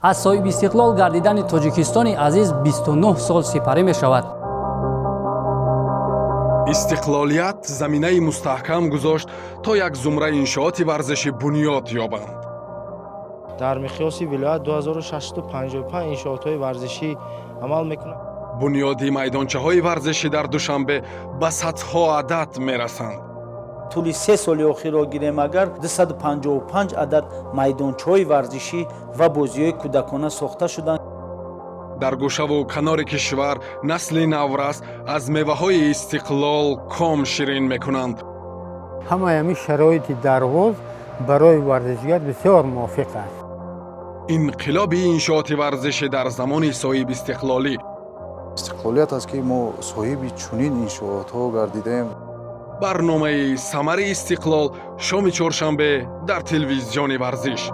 از صاحب استقلال گردیدن تاجیکستان عزیز 29 سال سپری می شود. استقلالیت زمینه مستحکم گذاشت تا یک زمره انشاءات ورزشی بنیاد یابند. در مقیاس ولایت 2655 انشاءات‌های ورزشی عمل می‌کنند. بنیادی میدانچه‌های ورزشی در دوشنبه به صدها عدد می‌رسند. طول 3 سال اخیر را گیریم اگر 255 عدد میدانچه‌های ورزشی و بازی‌های کودکانه ساخته شدند. در گوشه و کنار کشور نسل نورس از میوه‌های استقلال کام شیرین می‌کنند. همه همی شرایط درواز برای ورزشگر بسیار موافق است. انقلاب انشاءات ورزشی در زمان صاحب استقلالی استقلالیت است که ما صاحب چنین انشاءات‌ها گردیدیم. برنامه ثمر استقلال شام چهارشنبه در تلویزیون ورزش.